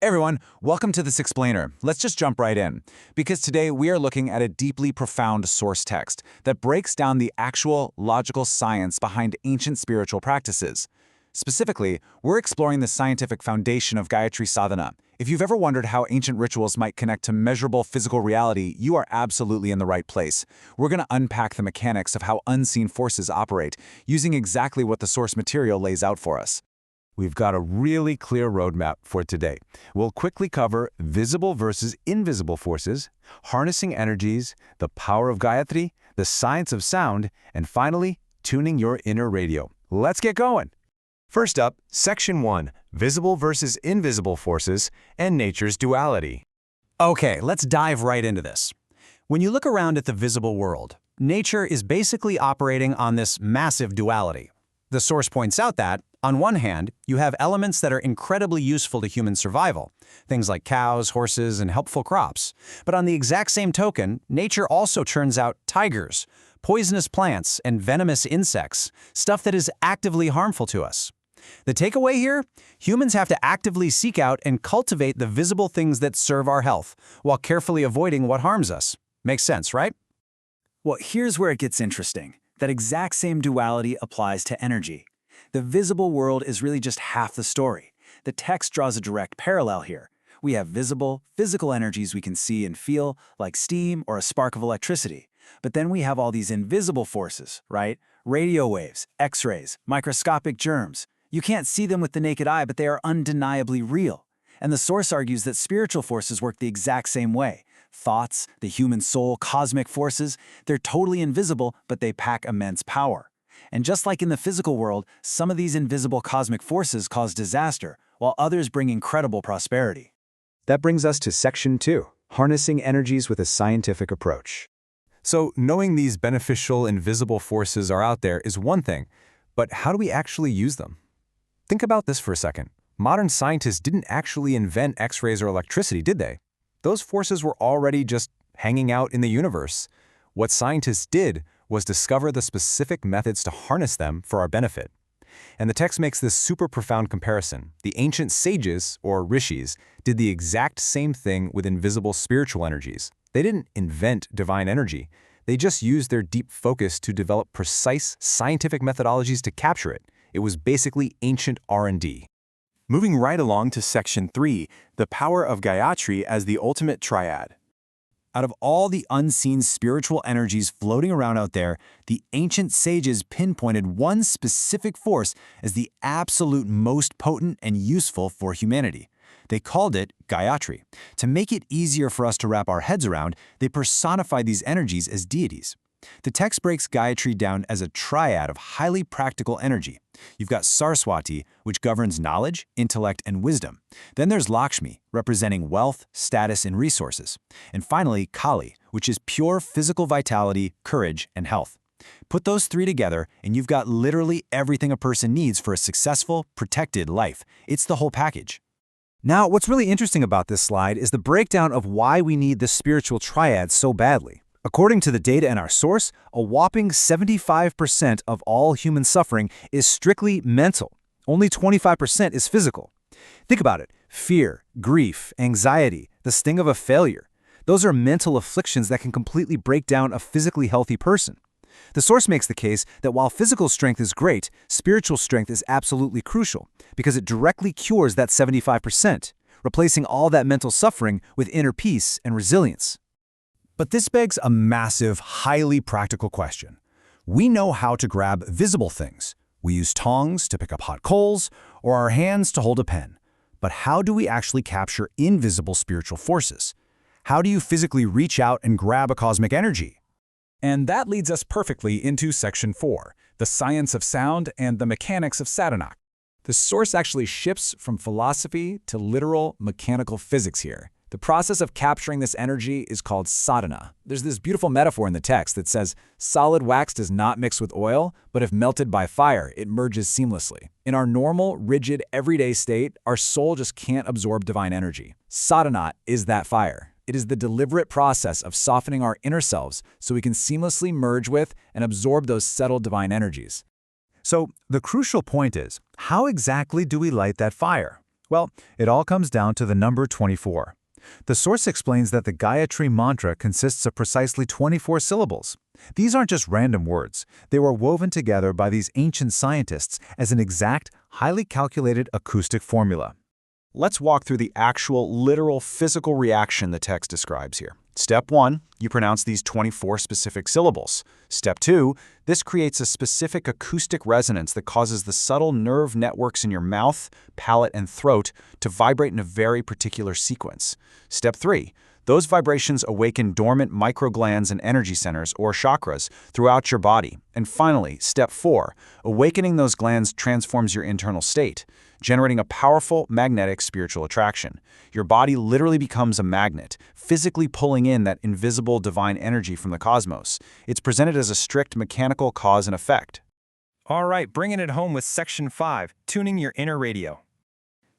Hey everyone, welcome to this explainer. Let's just jump right in, because today we are looking at a deeply profound source text that breaks down the actual logical science behind ancient spiritual practices. Specifically, we're exploring the scientific foundation of Gayatri Sadhana. If you've ever wondered how ancient rituals might connect to measurable physical reality, you are absolutely in the right place. We're going to unpack the mechanics of how unseen forces operate, using exactly what the source material lays out for us. We've got a really clear roadmap for today. We'll quickly cover visible versus invisible forces, harnessing energies, the power of Gayatri, the science of sound, and finally, tuning your inner radio. Let's get going! First up, Section 1, Visible versus Invisible Forces and Nature's Duality. Okay, let's dive right into this. When you look around at the visible world, nature is basically operating on this massive duality. The source points out that, on one hand, you have elements that are incredibly useful to human survival, things like cows, horses, and helpful crops. But on the exact same token, nature also churns out tigers, poisonous plants, and venomous insects, stuff that is actively harmful to us. The takeaway here? Humans have to actively seek out and cultivate the visible things that serve our health, while carefully avoiding what harms us. Makes sense, right? Well, here's where it gets interesting. That exact same duality applies to energy. The visible world is really just half the story. The text draws a direct parallel here. We have visible, physical energies we can see and feel, like steam or a spark of electricity. But then we have all these invisible forces, right? Radio waves, X-rays, microscopic germs. You can't see them with the naked eye, but they are undeniably real. And the source argues that spiritual forces work the exact same way. Thoughts, the human soul, cosmic forces, they're totally invisible, but they pack immense power. And just like in the physical world, some of these invisible cosmic forces cause disaster, while others bring incredible prosperity. That brings us to Section 2, Harnessing Energies with a Scientific Approach. So, knowing these beneficial invisible forces are out there is one thing, but how do we actually use them? Think about this for a second. Modern scientists didn't actually invent X-rays or electricity, did they? Those forces were already just hanging out in the universe. What scientists did was discover the specific methods to harness them for our benefit. And the text makes this super profound comparison. The ancient sages, or rishis, did the exact same thing with invisible spiritual energies. They didn't invent divine energy. They just used their deep focus to develop precise scientific methodologies to capture it. It was basically ancient R&D. Moving right along to Section 3, the power of Gayatri as the ultimate triad. Out of all the unseen spiritual energies floating around out there, the ancient sages pinpointed one specific force as the absolute most potent and useful for humanity. They called it Gayatri. To make it easier for us to wrap our heads around, they personified these energies as deities. The text breaks Gayatri down as a triad of highly practical energy. You've got Saraswati, which governs knowledge, intellect, and wisdom. Then there's Lakshmi, representing wealth, status, and resources. And finally, Kali, which is pure physical vitality, courage, and health. Put those three together, and you've got literally everything a person needs for a successful, protected life. It's the whole package. Now, what's really interesting about this slide is the breakdown of why we need this spiritual triad so badly. According to the data in our source, a whopping 75% of all human suffering is strictly mental. Only 25% is physical. Think about it. Fear, grief, anxiety, the sting of a failure. Those are mental afflictions that can completely break down a physically healthy person. The source makes the case that while physical strength is great, spiritual strength is absolutely crucial because it directly cures that 75%, replacing all that mental suffering with inner peace and resilience. But this begs a massive, highly practical question. We know how to grab visible things. We use tongs to pick up hot coals, or our hands to hold a pen. But how do we actually capture invisible spiritual forces? How do you physically reach out and grab a cosmic energy? And that leads us perfectly into Section 4, the science of sound and the mechanics of sadhana. The source actually shifts from philosophy to literal mechanical physics here. The process of capturing this energy is called sadhana. There's this beautiful metaphor in the text that says, solid wax does not mix with oil, but if melted by fire, it merges seamlessly. In our normal, rigid, everyday state, our soul just can't absorb divine energy. Sadhana is that fire. It is the deliberate process of softening our inner selves so we can seamlessly merge with and absorb those settled divine energies. So, the crucial point is, how exactly do we light that fire? Well, it all comes down to the number 24. The source explains that the Gayatri mantra consists of precisely 24 syllables. These aren't just random words. They were woven together by these ancient scientists as an exact, highly calculated acoustic formula. Let's walk through the actual, literal, physical reaction the text describes here. Step 1, you pronounce these 24 specific syllables. Step 2, this creates a specific acoustic resonance that causes the subtle nerve networks in your mouth, palate, and throat to vibrate in a very particular sequence. Step 3, those vibrations awaken dormant microglands and energy centers, or chakras, throughout your body. And finally, Step 4, awakening those glands transforms your internal state, generating a powerful magnetic spiritual attraction. Your body literally becomes a magnet, physically pulling in that invisible divine energy from the cosmos. It's presented as a strict mechanical cause and effect. All right, bringing it home with Section 5, tuning your inner radio.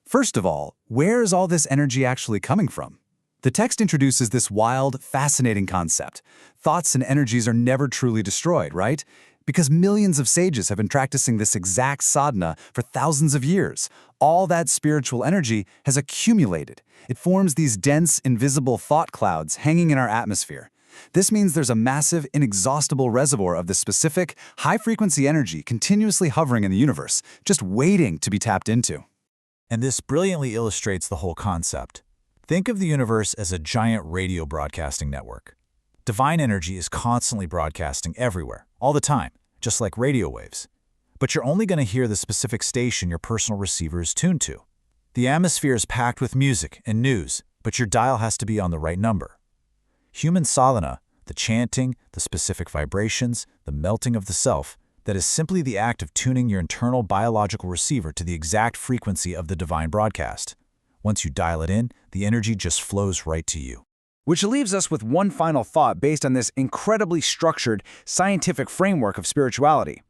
First of all, where is all this energy actually coming from? The text introduces this wild, fascinating concept. Thoughts and energies are never truly destroyed, right? Because millions of sages have been practicing this exact sadhana for thousands of years. All that spiritual energy has accumulated. It forms these dense, invisible thought clouds hanging in our atmosphere. This means there's a massive, inexhaustible reservoir of this specific, high-frequency energy continuously hovering in the universe, just waiting to be tapped into. And this brilliantly illustrates the whole concept. Think of the universe as a giant radio broadcasting network. Divine energy is constantly broadcasting everywhere, all the time, just like radio waves. But you're only going to hear the specific station your personal receiver is tuned to. The atmosphere is packed with music and news, but your dial has to be on the right number. Human sadhana, the chanting, the specific vibrations, the melting of the self, that is simply the act of tuning your internal biological receiver to the exact frequency of the divine broadcast. Once you dial it in, the energy just flows right to you. Which leaves us with one final thought based on this incredibly structured scientific framework of spirituality.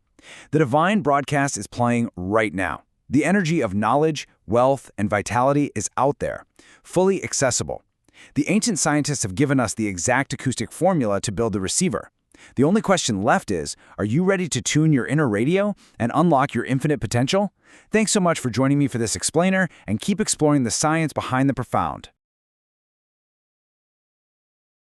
The divine broadcast is playing right now. The energy of knowledge, wealth, and vitality is out there, fully accessible. The ancient scientists have given us the exact acoustic formula to build the receiver. The only question left is, are you ready to tune your inner radio and unlock your infinite potential? Thanks so much for joining me for this explainer, and keep exploring the science behind the profound.